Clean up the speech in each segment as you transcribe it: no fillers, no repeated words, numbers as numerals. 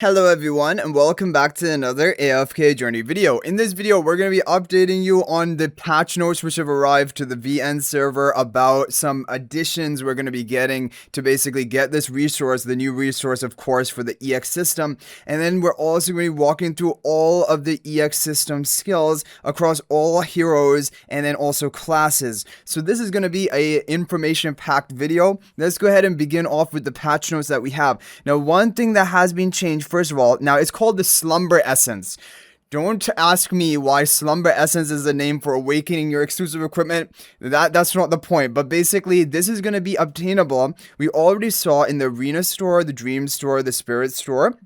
Hello everyone and welcome back to another AFK journey video. In this video, we're going to be updating you on the patch notes which have arrived to the VN server about some additions we're going to be getting to basically get this resource, the new resource of course for the EX system. And then we're also going to be walking through all of the EX system skills across all heroes and then also classes. So this is going to be a information packed video. Let's go ahead and begin off with the patch notes that we have. Now one thing that has been changed, first of all, now it's called the Slumber Essence. Don't ask me why Slumber Essence is the name for awakening your exclusive equipment. That's not the point. But basically, this is going to be obtainable. We already saw in the Arena store, the Dream store, the Spirit store.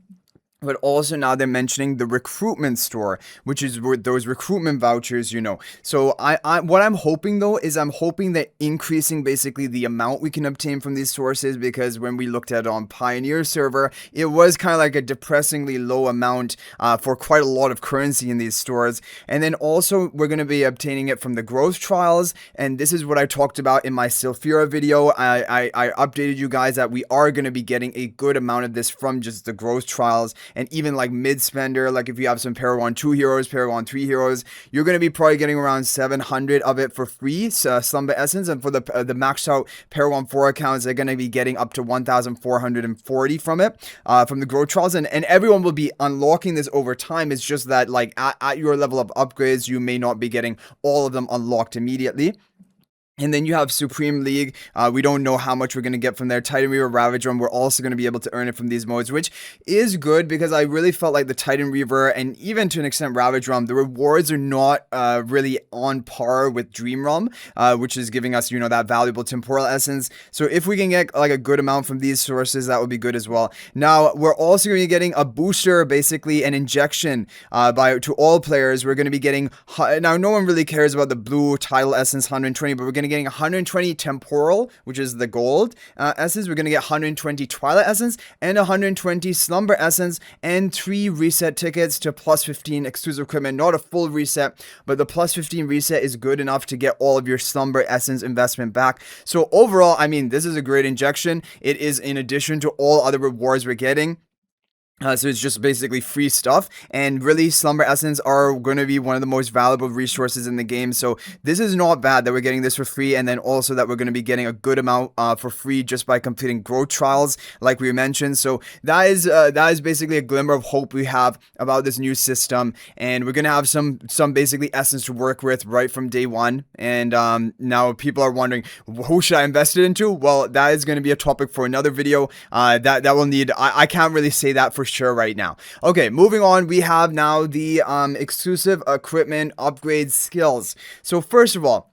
But also now they're mentioning the recruitment store, which is with those recruitment vouchers, So what I'm hoping though is I'm hoping that increasing basically the amount we can obtain from these sources, because when we looked at it on Pioneer server, it was kind of like a depressingly low amount for quite a lot of currency in these stores. And then also we're going to be obtaining it from the growth trials. And this is what I talked about in my Sylphira video. I updated you guys that we are going to be getting a good amount of this from just the growth trials. And even like mid-spender, like if you have some Paragon 2 heroes, Paragon 3 heroes, you're going to be probably getting around 700 of it for free, Slumber Essence. And for the maxed out Paragon 4 accounts, they're going to be getting up to 1,440 from it, from the growth trials. And everyone will be unlocking this over time. It's just that like at your level of upgrades, you may not be getting all of them unlocked immediately. And then you have Supreme League. We don't know how much we're going to get from there. Titan Reaver, Ravager, we're also going to be able to earn it from these modes, which is good because I really felt like the Titan Reaver and even to an extent Ravager, the rewards are not really on par with Dream Realm, which is giving us, that valuable temporal essence. So if we can get like a good amount from these sources, that would be good as well. Now, we're also going to be getting a booster, basically an injection to all players. We're going to be getting, now no one really cares about the blue title essence 120, but we're going to getting 120 temporal, which is the gold essence. We're going to get 120 twilight essence and 120 slumber essence and 3 reset tickets to plus 15 exclusive equipment. Not a full reset, but the plus 15 reset is good enough to get all of your slumber essence investment back. So overall, I mean, this is a great injection. It is in addition to all other rewards we're getting. So it's just basically free stuff, and really Slumber Essence are going to be one of the most valuable resources in the game. So this is not bad that we're getting this for free, and then also that we're going to be getting a good amount for free just by completing growth trials like we mentioned. So that is basically a glimmer of hope we have about this new system, and we're going to have some basically essence to work with right from day one. And now people are wondering, who should I invest it into? Well, that is going to be a topic for another video. That will need, I can't really say that for sure right now. Okay, moving on, we have now the exclusive equipment upgrade skills. So first of all,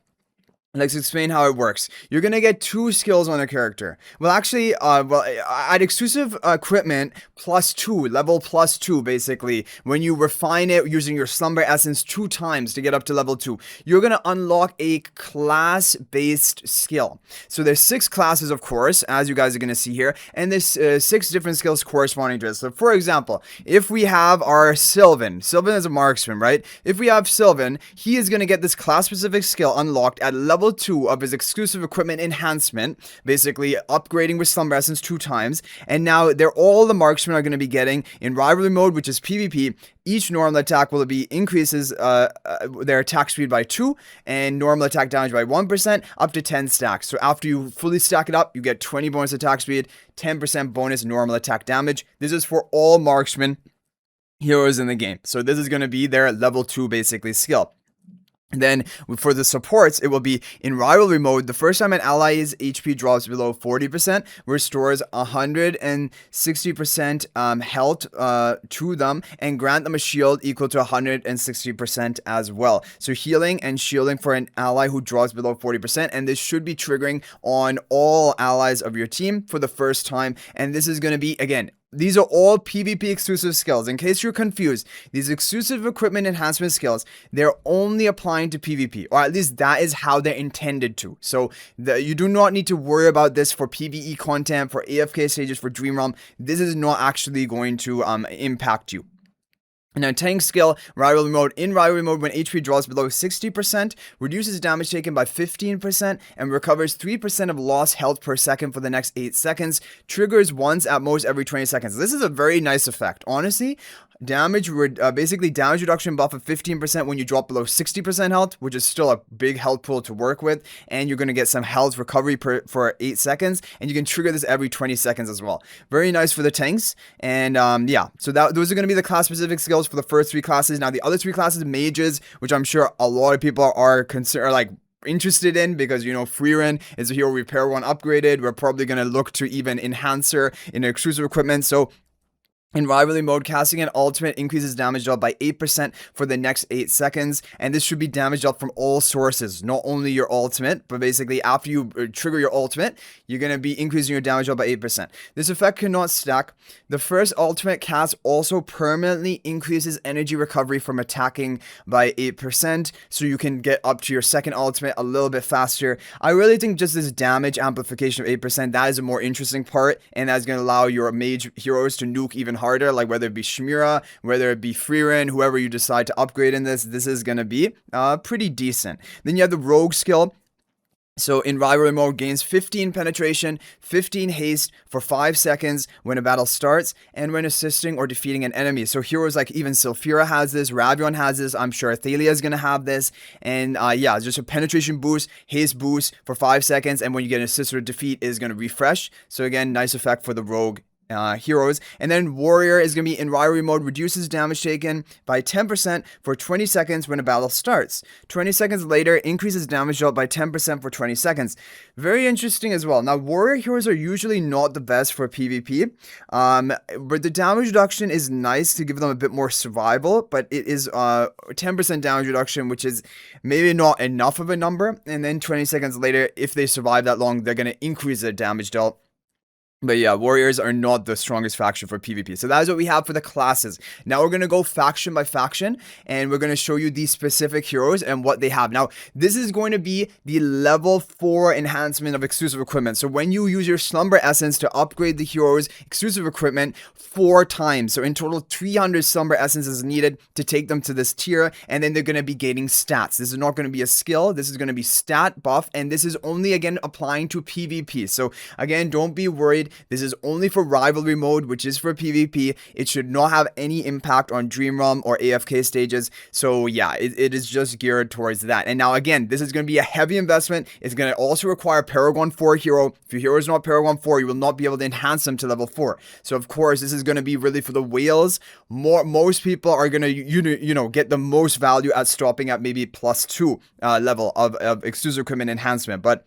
let's explain how it works. You're going to get 2 skills on a character. Well, actually, at exclusive equipment +2, level +2, basically, when you refine it using your Slumber Essence 2 times to get up to level 2, you're going to unlock a class-based skill. So there's 6 classes, of course, as you guys are going to see here, and there's 6 different skills corresponding to this. So, for example, if we have our Sylvan is a marksman, right? If we have Sylvan, he is going to get this class-specific skill unlocked at level 2 of his exclusive equipment enhancement, basically upgrading with Slumber Essence 2 times. And now all the marksmen are going to be getting in rivalry mode, which is PvP. Each normal attack will be increases their attack speed by 2 and normal attack damage by 1% up to 10 stacks. So after you fully stack it up, you get 20 bonus attack speed, 10% bonus normal attack damage. This is for all marksman heroes in the game. So this is going to be their level 2 basically skill. Then for the supports, it will be in rivalry mode. The first time an ally's HP drops below 40%, restores 160% health to them and grant them a shield equal to 160% as well. So healing and shielding for an ally who drops below 40%, and this should be triggering on all allies of your team for the first time. And this is going to be, again, these are all PvP exclusive skills. In case you're confused, these exclusive equipment enhancement skills, they're only applying to PvP, or at least that is how they're intended to. So you do not need to worry about this for PvE content, for AFK stages, for Dream Realm. This is not actually going to impact you. Now, tank skill, rivalry mode. In rivalry mode, when HP drops below 60%, reduces damage taken by 15% and recovers 3% of lost health per second for the next 8 seconds. Triggers once at most every 20 seconds. This is a very nice effect. Honestly, basically damage reduction buff of 15% when you drop below 60% health, which is still a big health pool to work with, and you're going to get some health recovery for 8 seconds, and you can trigger this every 20 seconds as well. Very nice for the tanks. And yeah, so those are going to be the class specific skills for the first 3 classes. Now the other 3 classes, mages, which I'm sure a lot of people are interested in, because Freerin is a hero repair one upgraded. We're probably going to look to even enhance her in exclusive equipment. So in rivalry mode, casting an ultimate increases damage dealt by 8% for the next 8 seconds, and this should be damage dealt from all sources, not only your ultimate, but basically after you trigger your ultimate, you're going to be increasing your damage dealt by 8%. This effect cannot stack. The first ultimate cast also permanently increases energy recovery from attacking by 8%, so you can get up to your second ultimate a little bit faster. I really think just this damage amplification of 8%, that is a more interesting part, and that's going to allow your mage heroes to nuke even harder, like whether it be Shmira, whether it be Freerin, whoever you decide to upgrade in this is going to be pretty decent. Then you have the rogue skill. So in rivalry mode, gains 15 penetration, 15 haste for 5 seconds when a battle starts, and when assisting or defeating an enemy. So heroes like even Sylphira has this, Ravion has this, I'm sure Thalia is going to have this, and yeah, just a penetration boost, haste boost for 5 seconds, and when you get an assist or defeat, is going to refresh. So again, nice effect for the rogue heroes. And then warrior is going to be in rivalry mode, reduces damage taken by 10% for 20 seconds when a battle starts. 20 seconds later, increases damage dealt by 10% for 20 seconds. Very interesting as well. Now, warrior heroes are usually not the best for PvP, but the damage reduction is nice to give them a bit more survival, but it is 10% damage reduction, which is maybe not enough of a number. And then 20 seconds later, if they survive that long, they're going to increase their damage dealt. But yeah, warriors are not the strongest faction for PvP. So that is what we have for the classes. Now we're going to go faction by faction, and we're going to show you these specific heroes and what they have. Now, this is going to be the level 4 enhancement of exclusive equipment. So when you use your Slumber Essence to upgrade the hero's exclusive equipment 4 times. So in total, 300 Slumber Essences is needed to take them to this tier, and then they're going to be gaining stats. This is not going to be a skill. This is going to be stat buff, and this is only, again, applying to PvP. So again, don't be worried. This is only for rivalry mode, which is for PvP. It should not have any impact on Dream Realm or AFK stages. So yeah, it is just geared towards that. And now again, this is going to be a heavy investment. It's going to also require Paragon 4 hero. If your hero is not Paragon 4, you will not be able to enhance them to level 4. So of course, this is going to be really for the whales. Most people are going to get the most value at stopping at maybe +2 level of exclusive equipment enhancement. But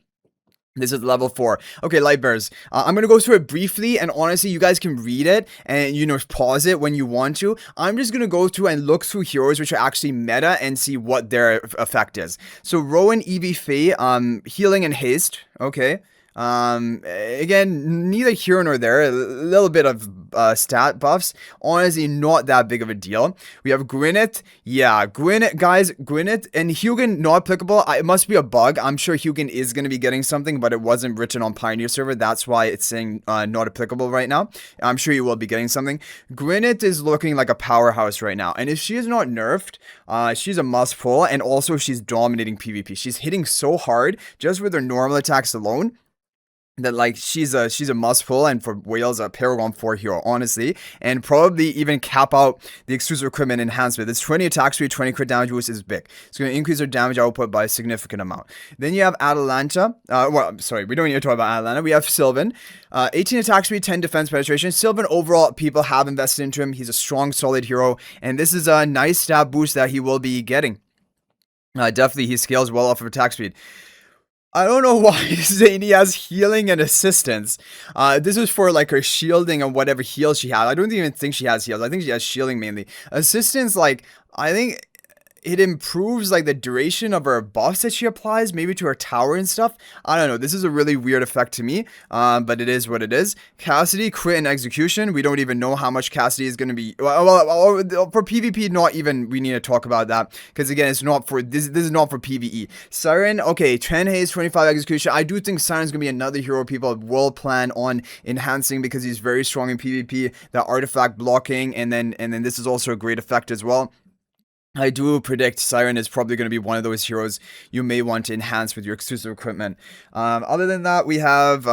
this is level 4. Okay, Lightbearers. I'm going to go through it briefly, and honestly, you guys can read it and, pause it when you want to. I'm just going to go through and look through heroes which are actually meta and see what their effect is. So, Rowan EV Faye, healing and haste. Okay. Again, neither here nor there. A little bit of stat buffs. Honestly, not that big of a deal. We have Gwyneth. Yeah, Gwyneth, guys, Gwyneth and Hypogean not applicable. It must be a bug. I'm sure Hypogean is going to be getting something, but it wasn't written on Pioneer server. That's why it's saying not applicable right now. I'm sure you will be getting something. Gwyneth is looking like a powerhouse right now, and if she is not nerfed, she's a must pull, and also she's dominating PvP. She's hitting so hard just with her normal attacks alone, that like she's a must pull, and for whales a Paragon 4 hero, honestly, and probably even cap out the exclusive equipment enhancement. This 20 attack speed, 20 crit damage boost is big. It's going to increase her damage output by a significant amount. Then you have Atalanta. Well, sorry, we don't need to talk about Atalanta. We have Sylvan. 18 attack speed, 10 defense penetration. Sylvan overall, people have invested into him. He's a strong, solid hero, and this is a nice stat boost that he will be getting. Definitely, he scales well off of attack speed. I don't know why Zany has healing and assistance. This is for like her shielding and whatever heals she has. I don't even think she has heals. I think she has shielding mainly. Assistance, like, I think it improves like the duration of her buffs that she applies, maybe to her tower and stuff. I don't know. This is a really weird effect to me, but it is what it is. Cassidy, crit and execution. We don't even know how much Cassidy is going to be. Well, for PvP, not even. We need to talk about that because again, it's not for this. This is not for PvE. Siren, okay, 10 haste, 25 execution. I do think Siren's going to be another hero people will plan on enhancing because he's very strong in PvP. The artifact blocking, and then this is also a great effect as well. I do predict Siren is probably going to be one of those heroes you may want to enhance with your exclusive equipment. Other than that, we have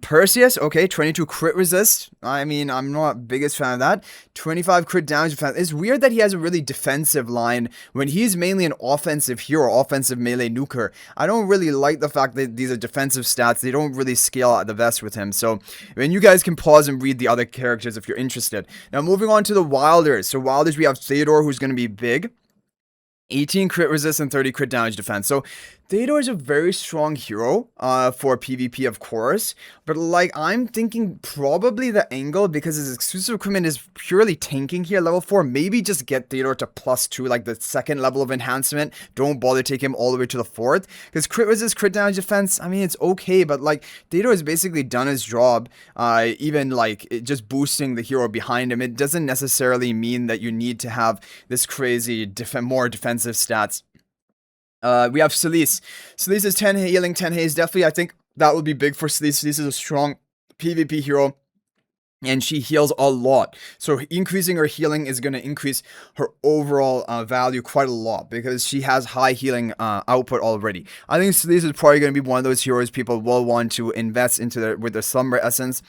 Perseus. Okay, 22 crit resist. I mean, I'm not biggest fan of that. 25 crit damage defense. It's weird that he has a really defensive line when he's mainly an offensive hero, offensive melee nuker. I don't really like the fact that these are defensive stats. They don't really scale at the best with him. So, I mean, you guys can pause and read the other characters if you're interested. Now, moving on to the Wilders. So, Wilders, we have Theodore, who's going to be big. 18 crit resist and 30 crit damage defense. So Theodore is a very strong hero for PvP, of course, but like I'm thinking probably the angle, because his exclusive equipment is purely tanking here, level 4, maybe just get Theodore to +2, like the second level of enhancement. Don't bother taking him all the way to the 4th, because crit resist, crit damage defense, I mean, it's okay, but like Theodore has basically done his job, even like just boosting the hero behind him. It doesn't necessarily mean that you need to have this crazy more defensive stats. We have Celise. Celise is 10 healing, 10 haze. Definitely, I think that would be big for Celise. Celise is a strong PvP hero, and she heals a lot. So increasing her healing is going to increase her overall value quite a lot because she has high healing output already. I think Celise is probably going to be one of those heroes people will want to invest into with their Slumber Essence.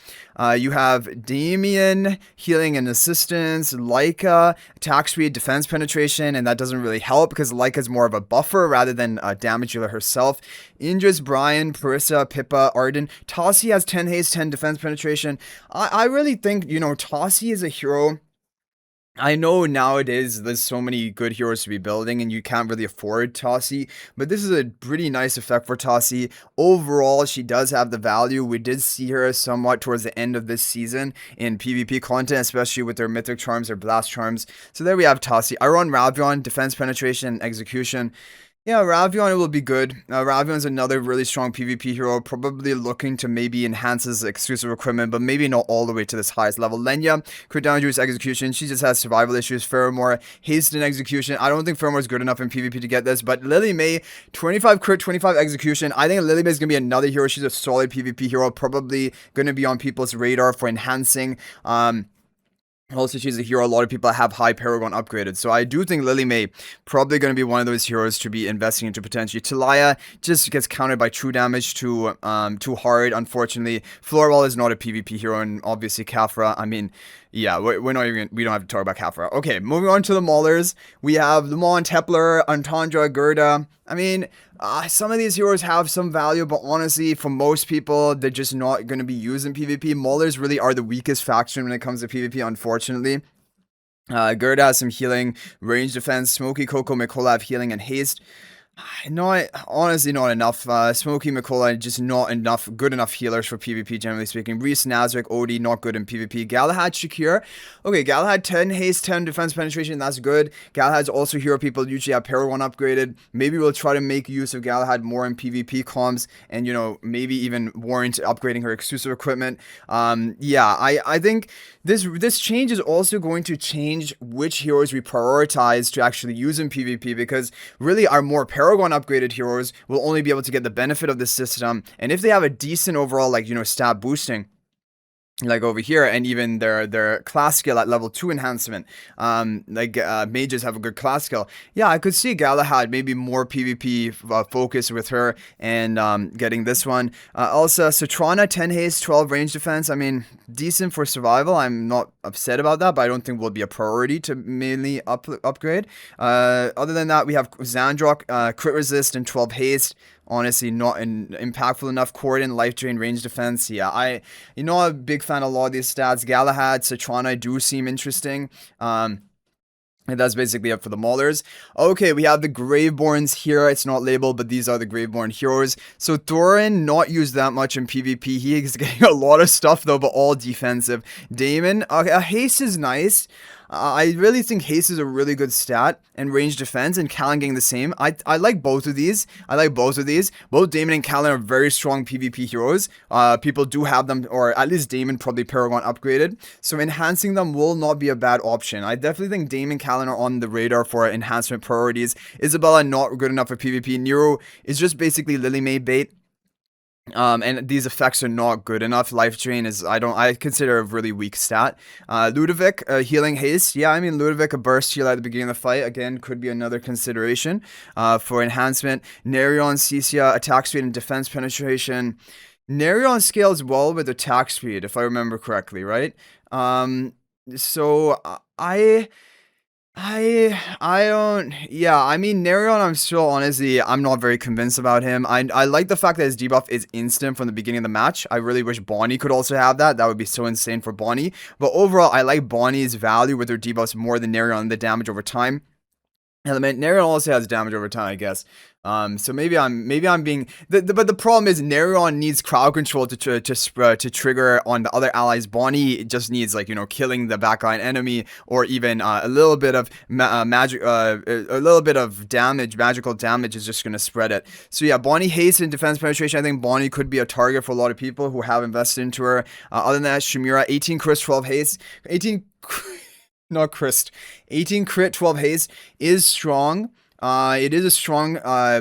You have Damien, healing and assistance, Leica, attack speed, defense penetration, and that doesn't really help because Leica is more of a buffer rather than a damage dealer herself. Indris, Brian, Parissa, Pippa, Arden. Tassi has 10 haste, 10 defense penetration. I really think, you know, Tassi is a hero. I know nowadays there's so many good heroes to be building and you can't really afford Tassi, but this is a pretty nice effect for Tassi. Overall, she does have the value. We did see her somewhat towards the end of this season in PvP content, especially with her mythic charms or blast charms. So there we have Tassi. I run Ravion, defense penetration, execution. Yeah, Ravion will be good. Ravion is another really strong PvP hero, probably looking to maybe enhance his exclusive equipment, but maybe not all the way to this highest level. Lenya, crit damage reduce execution. She just has survival issues. Pheromore, haste and execution. I don't think Pheromore is good enough in PvP to get this, but Lily May, 25 crit, 25 execution. I think Lily May is going to be another hero. She's a solid PvP hero, probably going to be on people's radar for enhancing. Also, she's a hero a lot of people have high Paragon upgraded. So I do think Lily May probably going to be one of those heroes to be investing into potentially. Talaya just gets countered by true damage too hard, unfortunately. Florwell is not a PvP hero, and obviously Khafra, I mean, yeah, we're not even, we don't have to talk about Khafra. Okay, moving on to the Maulers. We have Lamont, Tepler, Antandra, Gerda. I mean, some of these heroes have some value, but honestly, for most people, they're just not going to be used in PvP. Maulers really are the weakest faction when it comes to PvP, unfortunately. Gerda has some healing, range defense. Smokey, Coco, Mikola have healing and haste. Honestly not enough. Smokey, Mikola, just not enough, good enough healers for PvP, generally speaking. Reese, Nazarick, Odie, not good in PvP. Galahad, Shakir. Okay, Galahad, 10 haste, 10 defense penetration, that's good. Galahad's also hero people usually have Paragon upgraded. Maybe we'll try to make use of Galahad more in PvP comms, and, you know, maybe even warrant upgrading her exclusive equipment. Yeah, I think this change is also going to change which heroes we prioritize to actually use in PvP, because really our more Paragon upgraded heroes will only be able to get the benefit of this system, and if they have a decent overall, like, you know, stat boosting, like over here, and even their class skill at level 2 enhancement, mages have a good class skill. Yeah, I could see Galahad maybe more PvP focus with her, and getting this one. Also, Citrana, 10 haste, 12 range defense. I mean, decent for survival. I'm not upset about that, but I don't think will be a priority to mainly upgrade. Other than that, we have Xandrock, crit resist and 12 haste. Honestly, not impactful enough. Corden, life drain, range defense. Yeah, I'm a big fan of a lot of these stats. Galahad, Citrana do seem interesting. And that's basically it for the Maulers. Okay, we have the Graveborns here. It's not labeled, but these are the Graveborn heroes. So Thorin, not used that much in PvP. He is getting a lot of stuff though, but all defensive. Damon, haste is nice. I really think haste is a really good stat, and range defense, and Callan getting the same. I like both of these. I like both of these. Both Damon and Callan are very strong PvP heroes. People do have them, or at least Damon, probably Paragon upgraded. So enhancing them will not be a bad option. I definitely think Damon and Callan are on the radar for enhancement priorities. Isabella not good enough for PvP. Nero is just basically Lily May bait. And these effects are not good enough. Life Drain is, I consider a really weak stat. Ludovic, healing haste. Yeah, I mean, Ludovic, a burst heal at the beginning of the fight, again, could be another consideration, for enhancement. Nerion, Cecia, attack speed and defense penetration. Nerion scales well with attack speed, if I remember correctly, right? So I don't, yeah, I mean, Nerion, I'm still, honestly, I'm not very convinced about him. I like the fact that his debuff is instant from the beginning of the match. I really wish Bonnie could also have that. That would be so insane for Bonnie. But overall, I like Bonnie's value with her debuffs more than Nerion, the damage over time element. Nerion also has damage over time, I guess. So maybe I'm being, but the problem is Nerion needs crowd control to trigger on the other allies. Bonnie just needs, like, you know, killing the backline enemy, or even a little bit of magic, a little bit of damage, magical damage is just gonna spread it. So yeah, Bonnie haste and defense penetration. I think Bonnie could be a target for a lot of people who have invested into her. Other than that, Shamira, 18 crit, 12 haste, 18. Not Christ. 18 crit, 12 haste is strong. It is a strong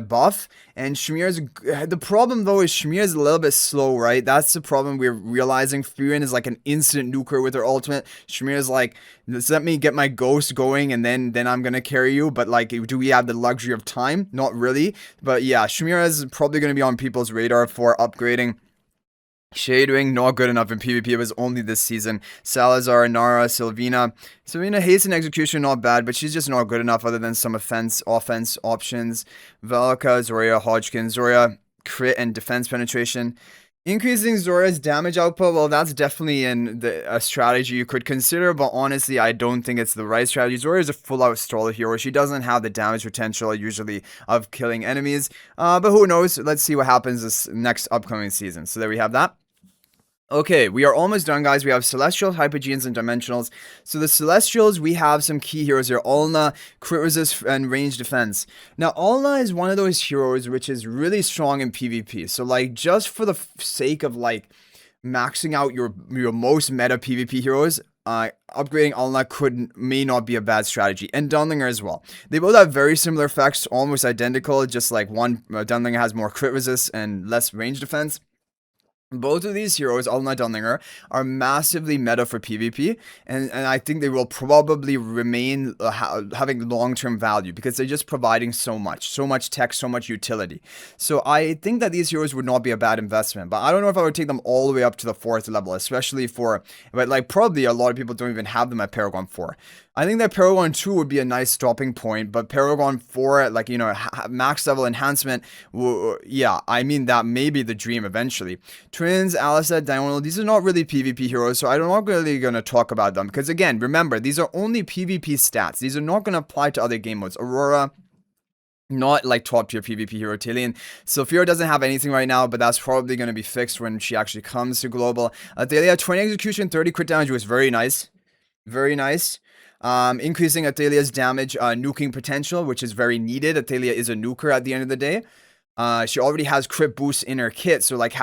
buff, and Shamira's, the problem though is Shamira's a little bit slow, right? That's the problem we're realizing. Furin is like an instant nuker with her ultimate. Shamira's like, let me get my ghost going, and then I'm gonna carry you. But like, do we have the luxury of time? Not really. But yeah, Shamira is probably gonna be on people's radar for upgrading. Shadewing, not good enough in PvP. It was only this season. Salazar, Nara, Sylvina. Sylvina, haste and execution, not bad, but she's just not good enough other than some offense options. Valka, Zoria, Hodgkin. Zoria, crit and defense penetration. Increasing Zora's damage output, well, that's definitely a strategy you could consider, but honestly, I don't think it's the right strategy. Zora is a full-out stroller hero. She doesn't have the damage potential, usually, of killing enemies, but who knows? Let's see what happens this next upcoming season. So there we have that. Okay, we are almost done, guys. We have Celestials, Hypogeans, and Dimensionals. So the Celestials, we have some key heroes here. Alna, crit resist, and range defense. Now, Alna is one of those heroes which is really strong in PvP. So, like, just for the sake of, like, maxing out your most meta PvP heroes, upgrading Alna may not be a bad strategy. And Dunlinger as well. They both have very similar effects, almost identical, just like one, Dunlinger has more crit resist and less range defense. Both of these heroes, Alna Dunlinger, are massively meta for PvP, and I think they will probably remain having long-term value because they're just providing so much tech, so much utility. So I think that these heroes would not be a bad investment, but I don't know if I would take them all the way up to the 4th level, especially but like probably a lot of people don't even have them at Paragon 4. I think that Paragon 2 would be a nice stopping point, but Paragon 4, like, you know, max level enhancement, yeah, I mean, that may be the dream eventually. Twins, Alicent, Diurnal, these are not really PvP heroes, so I'm not really going to talk about them, because again, remember, these are only PvP stats. These are not going to apply to other game modes. Aurora, not like top tier PvP hero. Talion, Sophia doesn't have anything right now, but that's probably going to be fixed when she actually comes to global. Athalia, 20 execution, 30 crit damage was very nice. Very nice. Increasing Athalia's damage, nuking potential, which is very needed. Athalia is a nuker at the end of the day. She already has crit boost in her kit, so like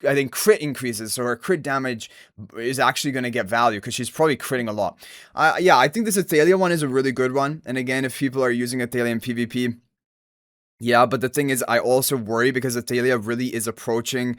I think crit increases, so her crit damage is actually going to get value because she's probably critting a lot. Yeah, I think this Athalia one is a really good one. And again, if people are using Athalia in PvP, yeah, but the thing is, I also worry because Athalia really is approaching,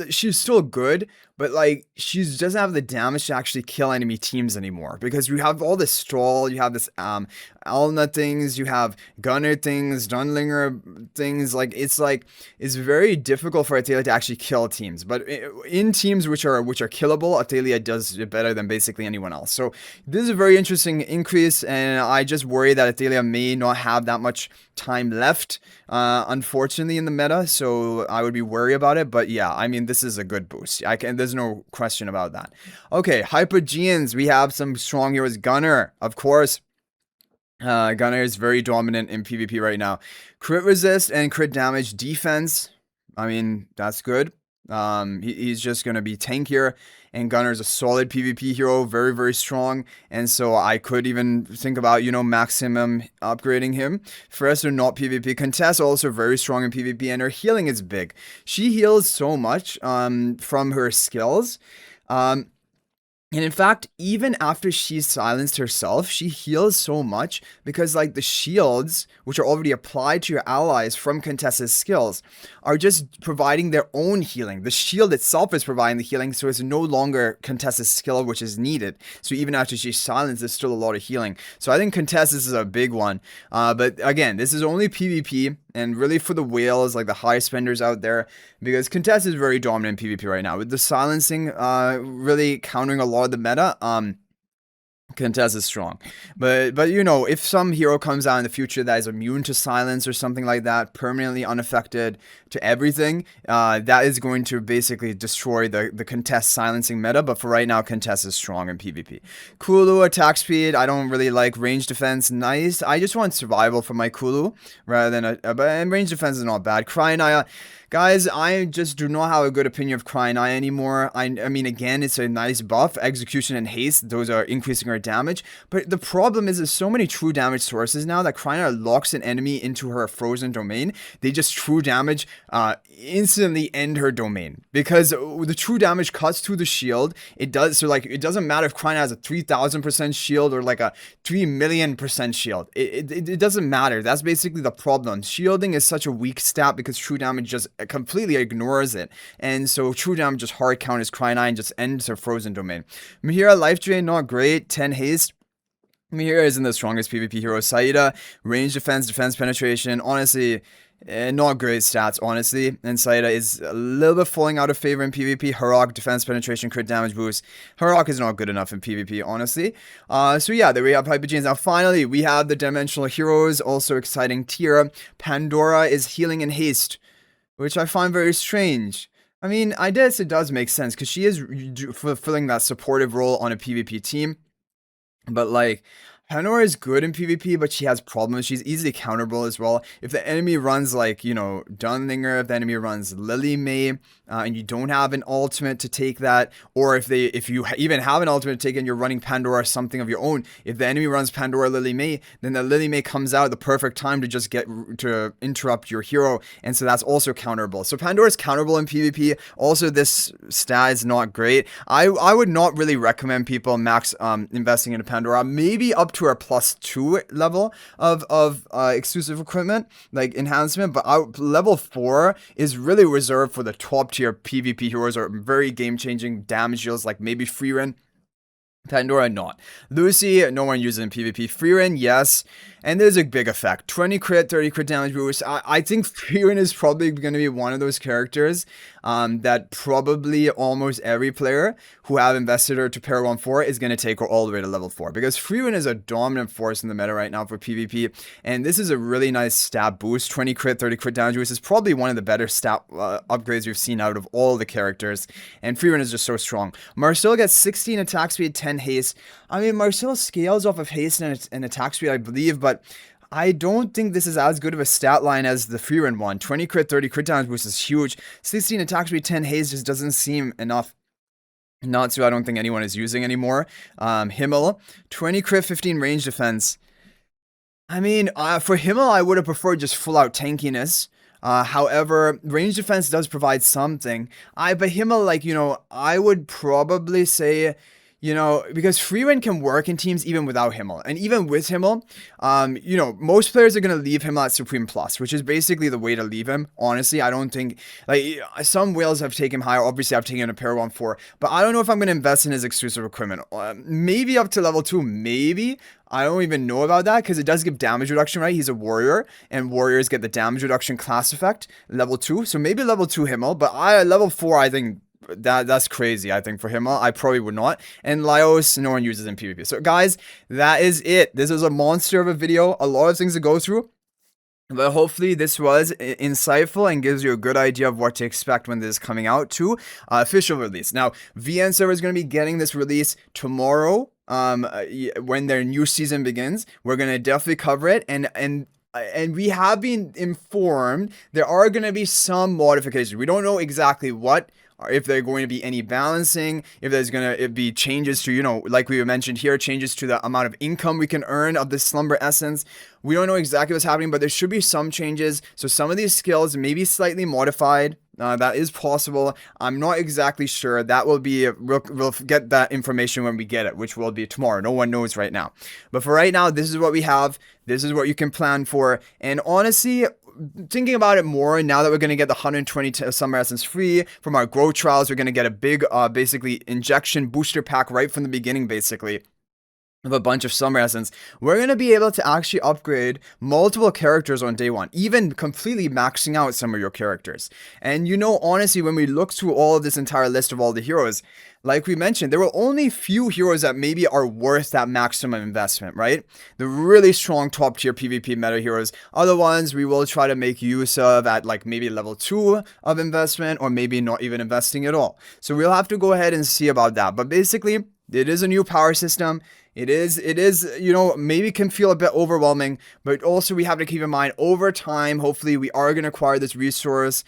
she's still good, but like she doesn't have the damage to actually kill enemy teams anymore because you have all this Stroll, you have this Alna things, you have Gunner things, Dunlinger things. It's very difficult for Athalia to actually kill teams, but in teams which are killable, Athalia does it better than basically anyone else. So this is a very interesting increase, and I just worry that Athalia may not have that much time left, unfortunately, in the meta, so I would be worried about it. But yeah, I mean, this is a good boost. There's no question about that. Okay, Hypogeans, we have some strong heroes. Gunner, of course. Gunner is very dominant in PvP right now. Crit resist and crit damage defense. I mean, that's good. He's just going to be tankier, and Gunner's a solid PvP hero, very, very strong. And so I could even think about, maximum upgrading him. First, or not PvP. Contest also very strong in PvP, and her healing is big. She heals so much from her skills. And in fact, even after she's silenced herself, she heals so much because, like, the shields, which are already applied to your allies from Contessa's skills, are just providing their own healing. The shield itself is providing the healing, so it's no longer Contessa's skill, which is needed. So even after she's silenced, there's still a lot of healing. So I think Contessa's is a big one. But again, this is only PvP. And really for the whales, like the high spenders out there, because Contest is very dominant in PvP right now. With the silencing really countering a lot of the meta, Contest is strong. But if some hero comes out in the future that is immune to silence or something like that, permanently unaffected to everything, that is going to basically destroy the Contest silencing meta. But for right now, Contest is strong in PvP. Kulu, attack speed, I don't really like. Range defense, nice. I just want survival for my Kulu rather than and range defense is not bad. Cryonaya, guys, I just do not have a good opinion of Cryonaya anymore. I mean, again, it's a nice buff. Execution and haste, those are increasing her damage. But the problem is there's so many true damage sources now that Cryonaya locks an enemy into her frozen domain. They just true damage, instantly end her domain. Because the true damage cuts through the shield. It does, so like, it doesn't matter if Cryonaya has a 3,000% shield or like a 3,000,000% shield. It doesn't matter. That's basically the problem. Shielding is such a weak stat because true damage just completely ignores it, and so true damage just hard counters Cryonaya and just ends her frozen domain. Mihira, life drain, not great. 10 haste. Mihira isn't the strongest PvP hero. Saida, range defense, defense penetration, honestly, not great stats, honestly. And Saida is a little bit falling out of favor in PvP. Harok, defense penetration, crit damage boost. Harok is not good enough in PvP, honestly. So yeah, there we have Hypogeans. Now finally, we have the dimensional heroes, also exciting tier. Pandora is healing and haste, which I find very strange. I mean, I guess it does make sense because she is fulfilling that supportive role on a PvP team. But like, Pandora is good in PvP, but she has problems. She's easily counterable as well. If the enemy runs like, Dunlinger, if the enemy runs Lily May, and you don't have an ultimate to take that, or if you even have an ultimate to take and you're running Pandora something of your own, if the enemy runs Pandora Lily May, then the Lily May comes out at the perfect time to just to interrupt your hero, and so that's also counterable. So Pandora is counterable in PvP. Also, this stat is not great. I would not really recommend people max investing into Pandora. Maybe up to our +2 level of exclusive equipment, like enhancement, but level 4 is really reserved for the top tier PvP heroes or very game-changing damage deals, like maybe Freerin. Pandora, not. Lucy, no one uses in PvP. Freerin, yes. And there's a big effect. 20 crit, 30 crit damage boost. I think Freerin is probably going to be one of those characters that probably almost every player who have invested her to pair 1-4 is going to take her all the way to level 4. Because Freerin is a dominant force in the meta right now for PvP. And this is a really nice stat boost. 20 crit, 30 crit damage boost is probably one of the better stat upgrades we've seen out of all the characters. And Freerin is just so strong. Marcel gets 16 attack speed, 10 haste. I mean, Marcel scales off of haste and attack speed, I believe, but I don't think this is as good of a stat line as the Freerin one. 20 crit, 30 crit damage boost is huge. 16 attack speed, 10 haste just doesn't seem enough. Natsu, I don't think anyone is using anymore. Himmel, 20 crit, 15 range defense. I mean, for Himmel, I would have preferred just full out tankiness. However, range defense does provide something. But Himmel, like, I would probably say, because Freerin can work in teams even without Himmel. And even with Himmel, most players are going to leave Himmel at Supreme Plus, which is basically the way to leave him. Honestly, I don't think, like, some whales have taken him higher. Obviously, I've taken him a pair 1-4, but I don't know if I'm going to invest in his exclusive equipment. Maybe up to level 2, maybe. I don't even know about that because it does give damage reduction, right? He's a warrior, and warriors get the damage reduction class effect, level 2. So maybe level 2 Himmel, but level 4, I think, that's crazy. I think for him, I probably would not. And Laios, no one uses in PvP. So guys, that is it. This is a monster of a video. A lot of things to go through. But hopefully this was insightful and gives you a good idea of what to expect when this is coming out to official release. Now, VN server is going to be getting this release tomorrow. When their new season begins, we're going to definitely cover it. And and we have been informed there are going to be some modifications. We don't know exactly what, or if there are going to be any balancing, if there's going to be changes to, like we mentioned here, changes to the amount of income we can earn of this slumber essence. We don't know exactly what's happening, but there should be some changes. So some of these skills may be slightly modified. That is possible. I'm not exactly sure. That will be, we'll get that information when we get it, which will be tomorrow. No one knows right now. But for right now, this is what we have. This is what you can plan for. And honestly, thinking about it more, now that we're going to get the 120 summer essence free from our growth trials, we're going to get a big, basically, injection booster pack right from the beginning, basically, of a bunch of summer essence. We're going to be able to actually upgrade multiple characters on day one, even completely maxing out some of your characters. And honestly, when we look through all of this entire list of all the heroes, like we mentioned, there were only few heroes that maybe are worth that maximum investment, right? The really strong top tier PvP meta heroes are the ones we will try to make use of at like maybe level 2 of investment, or maybe not even investing at all. So we'll have to go ahead and see about that. But basically, it is a new power system. It is, maybe can feel a bit overwhelming, but also we have to keep in mind over time, hopefully we are going to acquire this resource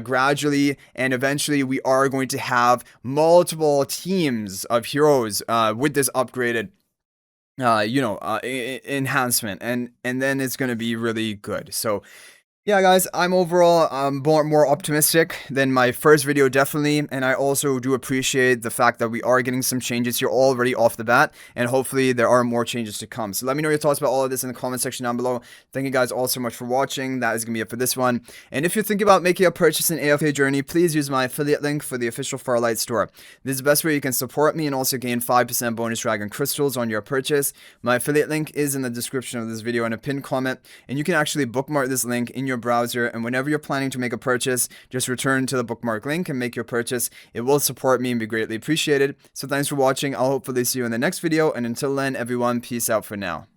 gradually, and eventually we are going to have multiple teams of heroes with this upgraded enhancement, and then it's going to be really good. So yeah, guys, I'm overall more optimistic than my first video, definitely, and I also do appreciate the fact that we are getting some changes here already off the bat, and hopefully there are more changes to come. So let me know your thoughts about all of this in the comment section down below. Thank you guys all so much for watching. That is going to be it for this one, and if you're thinking about making a purchase in AFK Journey, please use my affiliate link for the official Farlight store. This is the best way you can support me and also gain 5% bonus dragon crystals on your purchase. My affiliate link is in the description of this video and a pinned comment, and you can actually bookmark this link in your browser, and whenever you're planning to make a purchase, just return to the bookmark link and make your purchase. It will support me and be greatly appreciated. So thanks for watching. I'll hopefully see you in the next video, and until then, everyone, peace out for now.